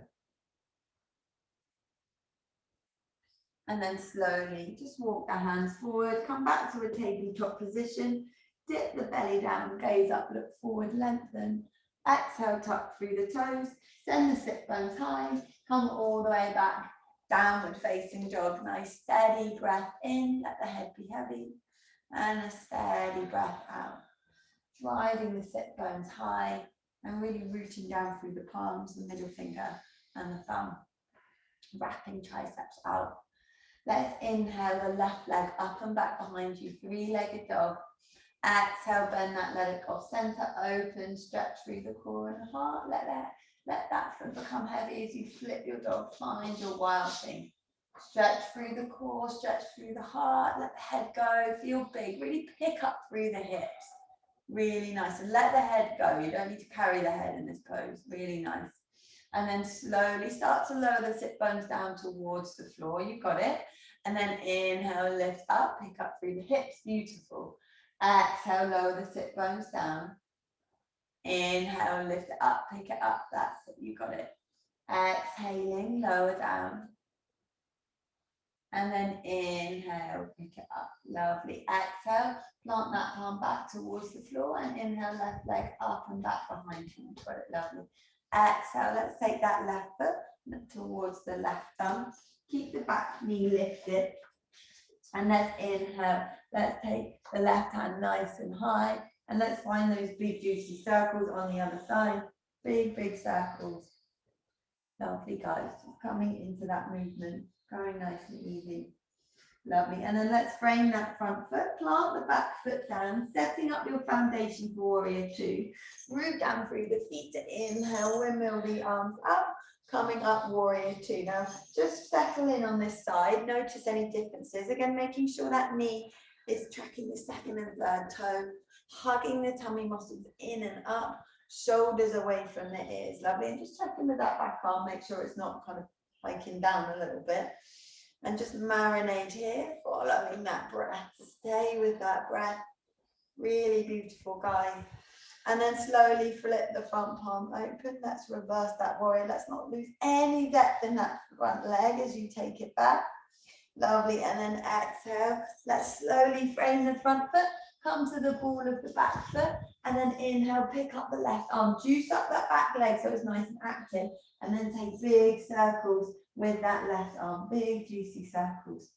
And then slowly just walk the hands forward, come back to a tabletop position, dip the belly down, gaze up, look forward, lengthen. Exhale, tuck through the toes, send the sit bones high, come all the way back, downward facing dog. Nice steady breath in, let the head be heavy, and a steady breath out. Driving the sit bones high and really rooting down through the palms, the middle finger and the thumb. Wrapping triceps out. Let's inhale the left leg up and back behind you, three-legged dog. Exhale, bend that leg off center, open, stretch through the core and heart. Let that foot become heavy as you flip your dog, find your wild thing. Stretch through the core, stretch through the heart, let the head go, feel big, really pick up through the hips. Really nice, and let the head go. You don't need to carry the head in this pose, really nice. And then slowly start to lower the sit bones down towards the floor, you got it. And then inhale, lift up, pick up through the hips, beautiful. Exhale, lower the sit bones down. Inhale, lift it up, pick it up. That's it, you got it. Exhaling, lower down. And then inhale, pick it up. Lovely. Exhale, plant that palm back towards the floor and inhale, left leg up and back behind you. Got it, lovely. Exhale, let's take that left foot towards the left thumb. Keep the back knee lifted. And let's inhale, let's take the left hand nice and high. And let's find those big juicy circles on the other side. Big, big circles. Lovely, guys. Just coming into that movement. Going nice and easy. Lovely. And then let's frame that front foot. Plant the back foot down. Setting up your foundation for warrior two. Root down through the feet to inhale. Windmill the arms up. Coming up, warrior two. Now, just settle in on this side. Notice any differences. Again, making sure that knee is tracking the second and third toe. Hugging the tummy muscles in and up. Shoulders away from the ears. Lovely. And just checking with that back arm. Make sure it's not kind of hiking down a little bit. And just marinate here, following that breath. Stay with that breath. Really beautiful, guys. And then slowly flip the front palm open. Let's reverse that warrior. Let's not lose any depth in that front leg as you take it back. Lovely. And then exhale. Let's slowly frame the front foot. Come to the ball of the back foot. And then inhale, pick up the left arm. Juice up that back leg so it's nice and active. And then take big circles with that left arm. Big, juicy circles.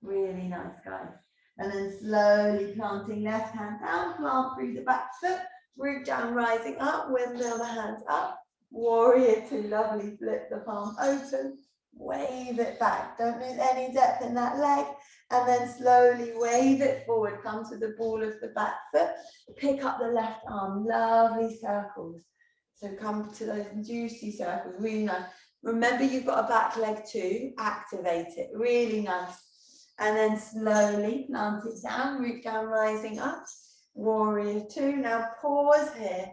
Really nice, guys. And then slowly planting left hand down. Plant through the back foot. Root down, rising up, windmill the hands up. Warrior two, lovely. Flip the palm open, wave it back. Don't lose any depth in that leg. And then slowly wave it forward. Come to the ball of the back foot. Pick up the left arm. Lovely circles. So come to those juicy circles. Really nice. Remember, you've got a back leg too. Activate it. Really nice. And then slowly plant it down. Root down, rising up. Warrior two. Now pause here.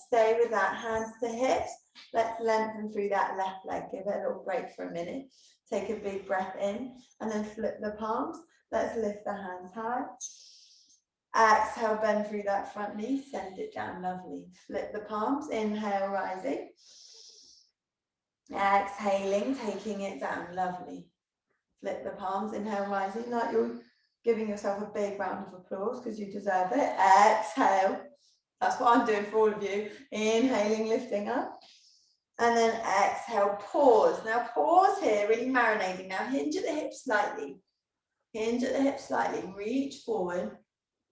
Stay with that. Hands to hips. Let's lengthen through that left leg. Give it a little break for a minute. Take a big breath in and then flip the palms. Let's lift the hands high. Exhale, bend through that front knee. Send it down, lovely. Flip the palms. Inhale, rising. Exhaling, taking it down, lovely. Flip the palms. Inhale, rising. Like you're giving yourself a big round of applause because you deserve it. Exhale. That's what I'm doing for all of you. Inhaling, lifting up. And then exhale, pause. Now pause here, really marinating. Now hinge at the hips slightly. Hinge at the hips slightly. Reach forward.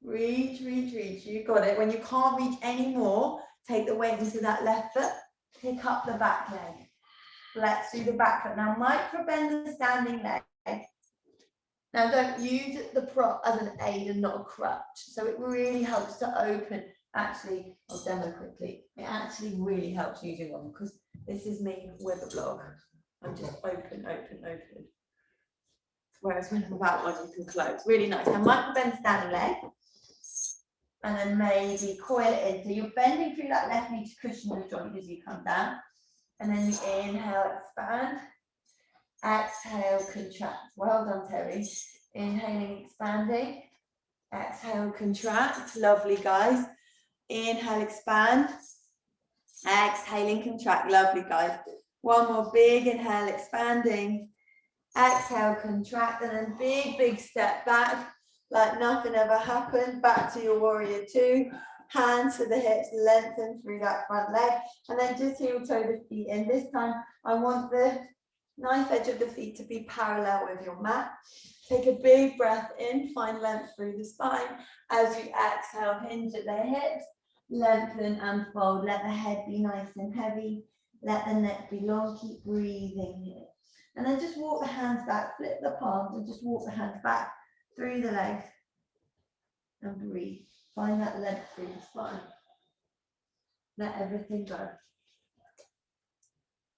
Reach, reach, reach. You got it. When you can't reach anymore, take the weight into that left foot. Pick up the back leg. Flex through the back foot. Now micro bend the standing leg. Now don't use the prop as an aid and not a crutch. So it really helps to open. Actually, I'll demo quickly. It actually really helps using one because this is me with a blog. I'm just open, open, open. Whereas when I'm about one, you can close. Really nice. Now micro bend standing leg. And then maybe coil it in. So you're bending through that left knee to cushion the joint as you come down. And then you inhale, expand. Exhale, contract. Well done, Terry. Inhaling, expanding. Exhale, contract. Lovely, guys. Inhale, expand. Exhaling, contract. Lovely, guys. One more big inhale, expanding. Exhale, contract. And then big, big step back. Like nothing ever happened. Back to your warrior two. Hands to the hips, lengthen through that front leg. And then just heel toe the feet in. This time, I want the knife edge of the feet to be parallel with your mat. Take a big breath in, find length through the spine. As you exhale, hinge at the hips, lengthen and fold. Let the head be nice and heavy. Let the neck be long. Keep breathing here. And then just walk the hands back, flip the palms, and just walk the hands back through the legs. And breathe. Find that length through the spine. Let everything go.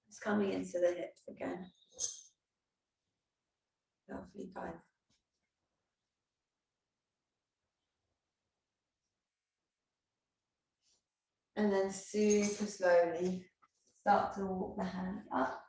It's coming into the hips again. Lovely, guys. And then super slowly start to walk the hands up.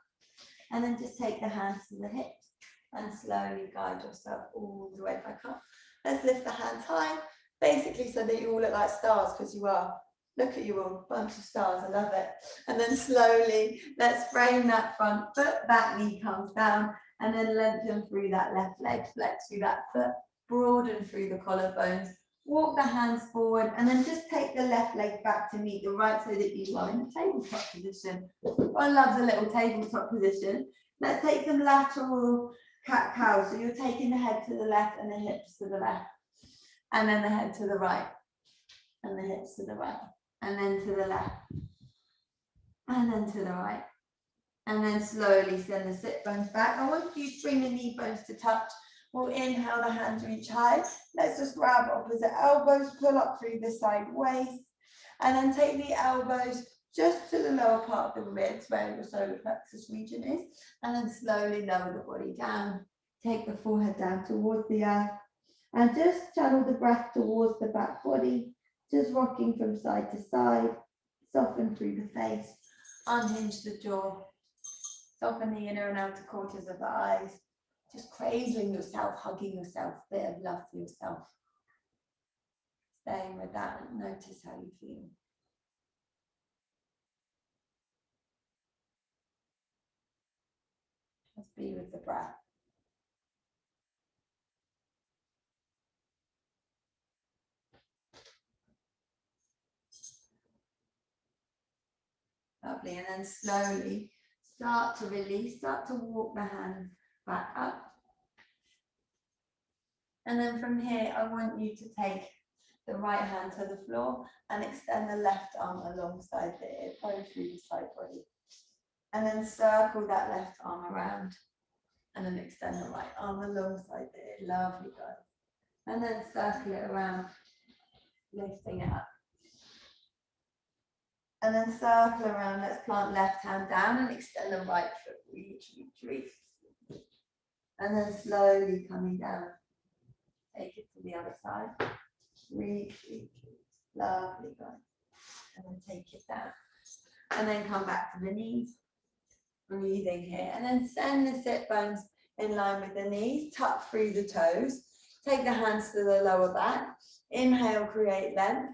And then just take the hands to the hips and slowly guide yourself all the way back up. Let's lift the hands high, basically so that you all look like stars, because you are. Look at you all, bunch of stars, I love it. And then slowly, let's frame that front foot, back knee comes down, and then lengthen through that left leg, flex through that foot, broaden through the collarbones, walk the hands forward, and then just take the left leg back to meet the right so that you are in the tabletop position. I love the little tabletop position. Let's take some lateral cat-cow. So you're taking the head to the left and the hips to the left, and then the head to the right, and the hips to the right, and then to the left, and then to the right. And then slowly send the sit bones back. I want you to bring the knee bones to touch. We'll inhale, the hands reach high. Let's just grab opposite elbows, pull up through the side waist, and then take the elbows just to the lower part of the ribs where your solar plexus region is, and then slowly lower the body down. Take the forehead down towards the earth, and just channel the breath towards the back body, just rocking from side to side. Soften through the face, unhinge the jaw, soften the inner and outer quarters of the eyes. Just cradling yourself, hugging yourself, bit of love for yourself. Staying with that and notice how you feel. Just be with the breath. Lovely, and then slowly start to release, start to walk the hands back up. And then from here, I want you to take the right hand to the floor and extend the left arm alongside the ear, go through the side body. And then circle that left arm around and then extend the right arm alongside the ear. Lovely, guys. And then circle it around, lifting it up. And then circle around, let's plant left hand down and extend the right foot, reach, reach, reach. And then slowly coming down, take it to the other side, reach, reach, reach. Lovely, guys. And then take it down. And then come back to the knees, breathing here. And then send the sit bones in line with the knees, tuck through the toes. Take the hands to the lower back. Inhale, create length.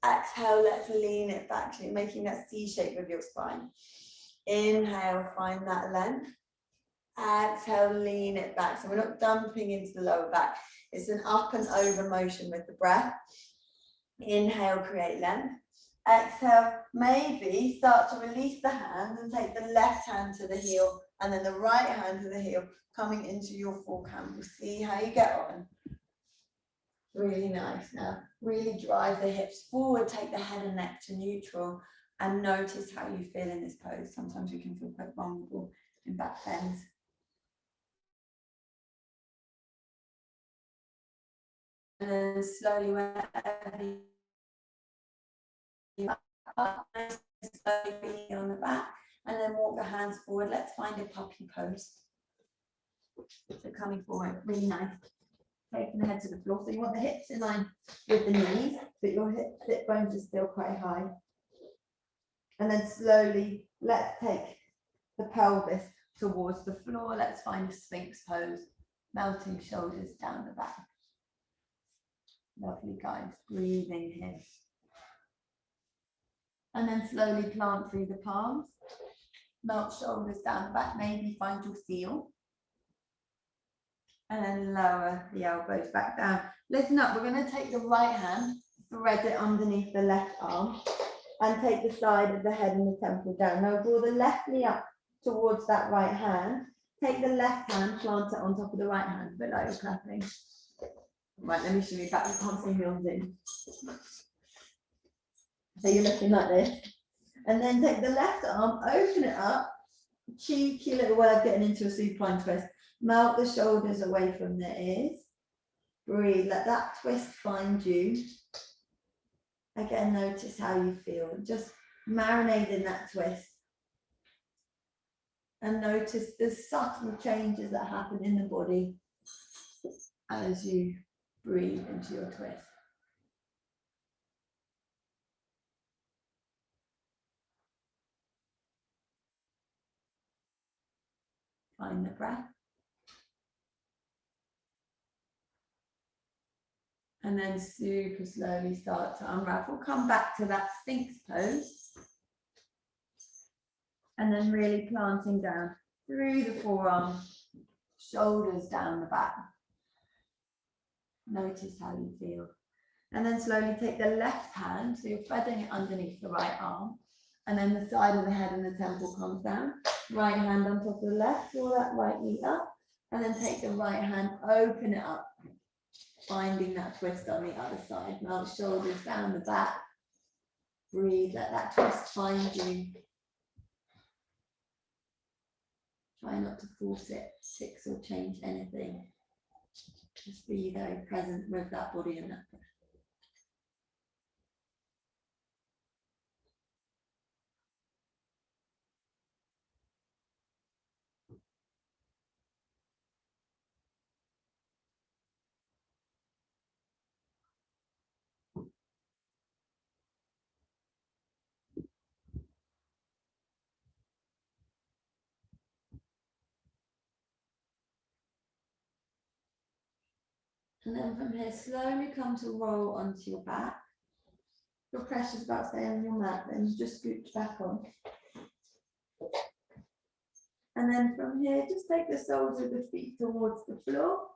Exhale, let's lean it back. So you're making that C shape with your spine. Inhale, find that length. Exhale, lean it back. So we're not dumping into the lower back. It's an up and over motion with the breath. Inhale, create length. Exhale, maybe start to release the hands and take the left hand to the heel and then the right hand to the heel, coming into your full camel. See how you get on. Really nice. Now, really drive the hips forward, take the head and neck to neutral, and notice how you feel in this pose. Sometimes we can feel quite vulnerable in back bends. And then slowly, wherever you are, slowly breathing on the back, and then walk the hands forward. Let's find a puppy pose. So coming forward, really nice. Taking the head to the floor. So you want the hips in line with the knees, but your hip bones are still quite high. And then slowly, let's take the pelvis towards the floor. Let's find a Sphinx pose, melting shoulders down the back. Lovely, guys. Breathing here. And then slowly plant through the palms. Melt shoulders down the back. Maybe find your seal. And then lower the elbows back down. Listen up, we're going to take the right hand, thread it underneath the left arm, and take the side of the head and the temple down. Now draw the left knee up towards that right hand. Take the left hand, plant it on top of the right hand, a bit like you're clapping. Right, let me show you back. You can't see me on Zoom. So you're looking like this. And then take the left arm, open it up. Cheeky little way of getting into a supine twist. Melt the shoulders away from the ears. Breathe, let that twist find you. Again, notice how you feel. Just marinate in that twist. And notice the subtle changes that happen in the body as you breathe into your twist. Find the breath. And then super slowly start to unravel. Come back to that Sphinx pose. And then really planting down through the forearms, shoulders down the back. Notice how you feel. And then slowly take the left hand, so you're threading it underneath the right arm. And then the side of the head and the temple comes down. Right hand on top of the left, draw that right knee up. And then take the right hand, open it up. Finding that twist on the other side. Melt shoulders down the back. Breathe, let that twist find you. Try not to force it, fix or change anything. Just be very present with that body and that breath. And then from here, slowly come to roll onto your back. If your pressure's about staying on your mat, then just scooch back on. And then from here, just take the soles of the feet towards the floor.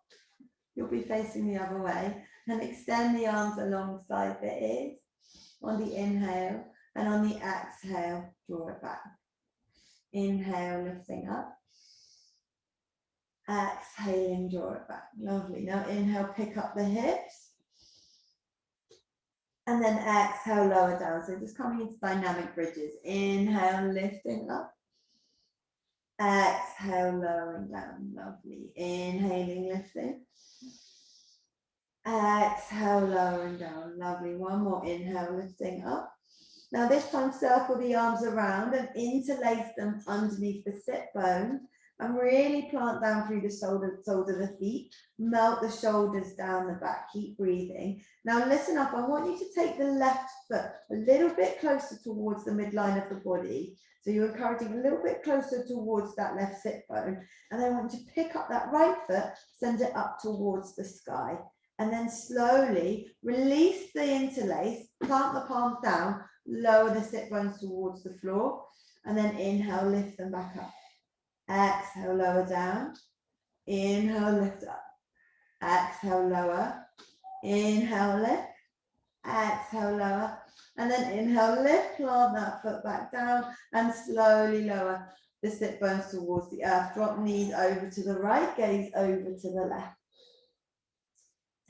You'll be facing the other way. And extend the arms alongside the ears on the inhale. And on the exhale, draw it back. Inhale, lifting up. Exhaling, draw it back. Lovely. Now inhale, pick up the hips. And then exhale, lower down. So just coming into dynamic bridges. Inhale, lifting up. Exhale, lowering down. Lovely. Inhaling, lifting. Exhale, lowering down. Lovely. One more. Inhale, lifting up. Now this time circle the arms around and interlace them underneath the sit bone and really plant down through the soles of the feet. Melt the shoulders down the back. Keep breathing. Now listen up. I want you to take the left foot a little bit closer towards the midline of the body. So you're encouraging a little bit closer towards that left sit bone. And I want you to pick up that right foot, send it up towards the sky. And then slowly release the interlace, plant the palms down, lower the sit bones towards the floor, and then inhale, lift them back up. Exhale, lower down. Inhale, lift up. Exhale, lower. Inhale, lift. Exhale, lower. And then inhale, lift, plant that foot back down, and slowly lower the sit bones towards the earth. Drop knees over to the right, gaze over to the left.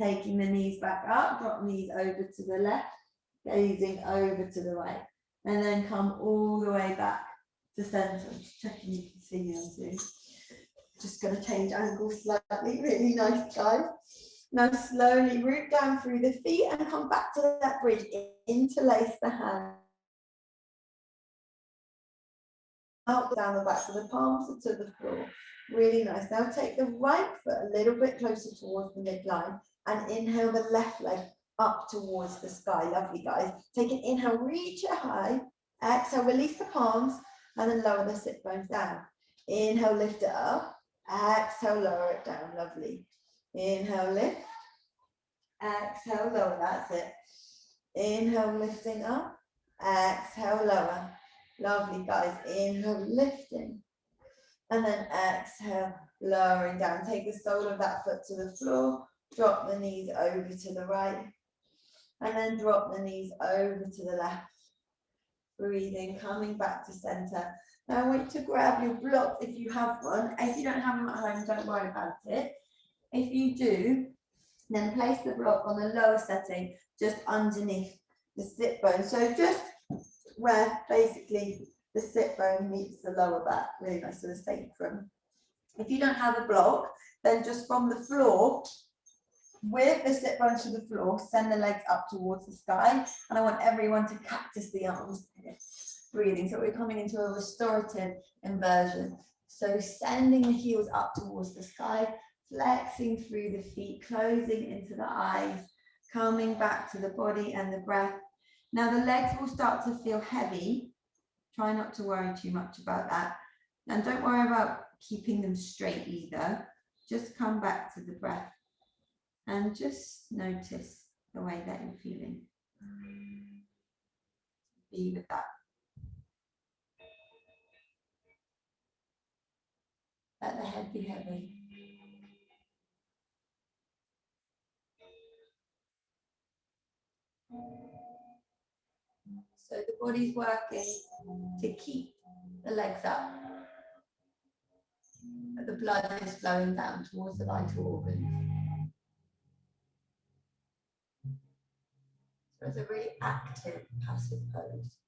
Taking the knees back up, drop knees over to the left, gazing over to the right, and then come all the way back to center. Just checking you can see me on Zoom. Just going to change angle slightly. Really nice, guys. Now slowly root down through the feet and come back to that bridge. Interlace the hands. Out down the back of the palms to the floor. Really nice. Now take the right foot a little bit closer towards the midline and inhale the left leg up towards the sky. Lovely, guys. Take an inhale, reach it high. Exhale, release the palms and then lower the sit bones down. Inhale, lift it up. Exhale, lower it down. Lovely. Inhale, lift. Exhale, lower. That's it. Inhale, lifting up. Exhale, lower. Lovely, guys. Inhale, lifting. And then exhale, lowering down. Take the sole of that foot to the floor. Drop the knees over to the right. And then drop the knees over to the left. Breathing, coming back to center. Now I want you to grab your block if you have one. If you don't have them at home, don't worry about it. If you do, then place the block on the lower setting, just underneath the sit bone. So just where basically the sit bone meets the lower back, really nice, to the sacrum. If you don't have a block, then just from the floor, with the sit bones to the floor, send the legs up towards the sky. And I want everyone to cactus the arms. Breathing, so we're coming into a restorative inversion. So sending the heels up towards the sky, flexing through the feet, closing into the eyes, coming back to the body and the breath. Now the legs will start to feel heavy. Try not to worry too much about that. And don't worry about keeping them straight either. Just come back to the breath and just notice the way that you're feeling. Be with that. Let the head be heavy. So the body's working to keep the legs up. But the blood is flowing down towards the vital organs. So it's a really active, passive pose.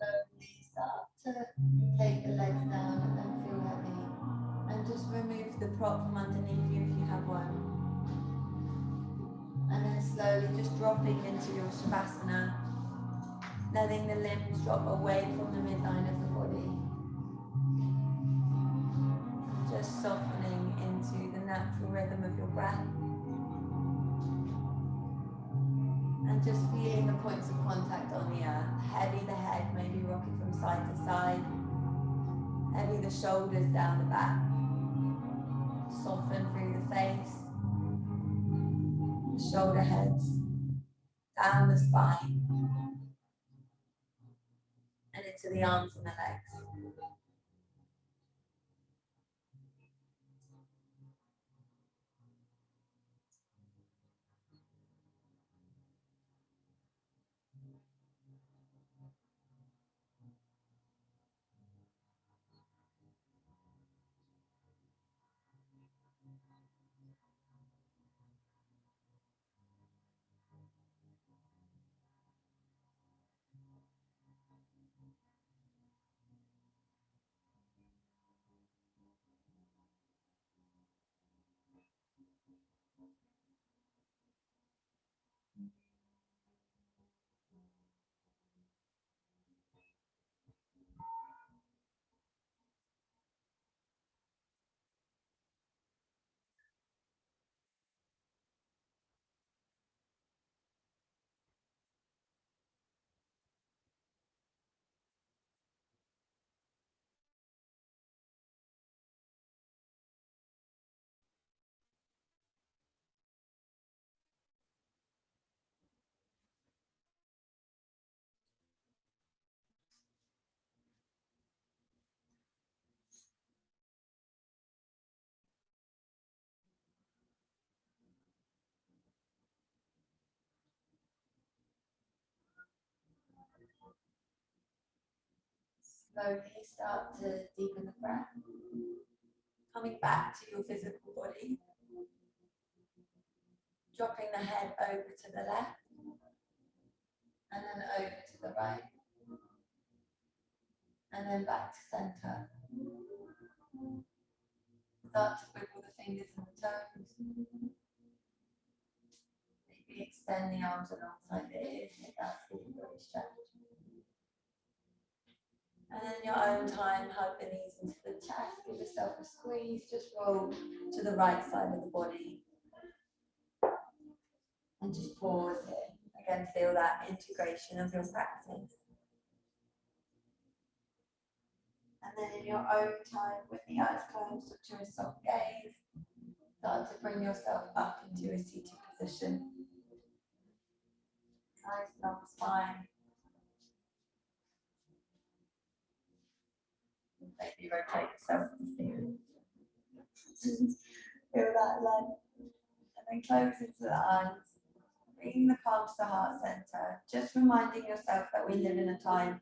Slowly start to take the legs down and then feel heavy. And just remove the prop from underneath you if you have one. And then slowly just dropping into your Shavasana, letting the limbs drop away from the midline of the body. Just softening into the natural rhythm of your breath. And just feeling the points of contact on the earth. Heavy the head, maybe rocking from side to side. Heavy the shoulders down the back. Soften through the face. The shoulder heads. Down the spine. And into the arms and the legs. Slowly start to deepen the breath. Coming back to your physical body. Dropping the head over to the left. And then over to the right. And then back to center. Start to wiggle the fingers and the toes. Maybe extend the arms alongside the ears. Make that full body stretch. And in your own time, hug the knees into the chest. Give yourself a squeeze. Just roll to the right side of the body. And just pause here. Again, feel that integration of your practice. And then in your own time, with the eyes closed to a soft gaze, start to bring yourself up into a seated position. Nice long spine. Maybe rotate yourself to feel that length. And then close into the eyes. Bringing the palms to heart center. Just reminding yourself that we live in a time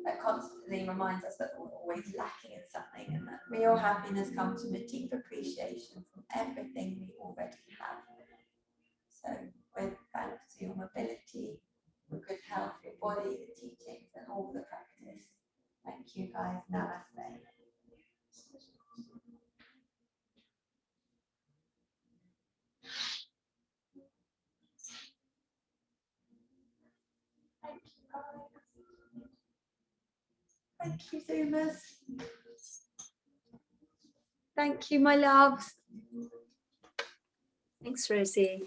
that constantly reminds us that we're always lacking in something, and that real happiness comes from a deep appreciation from everything we already have. So with thanks to your mobility, your good health, your body, the teachings and all the practice. Thank you guys. Namaste. Thank you guys. Thank you, Zoomers. Thank you, my loves. Thanks, Rosie.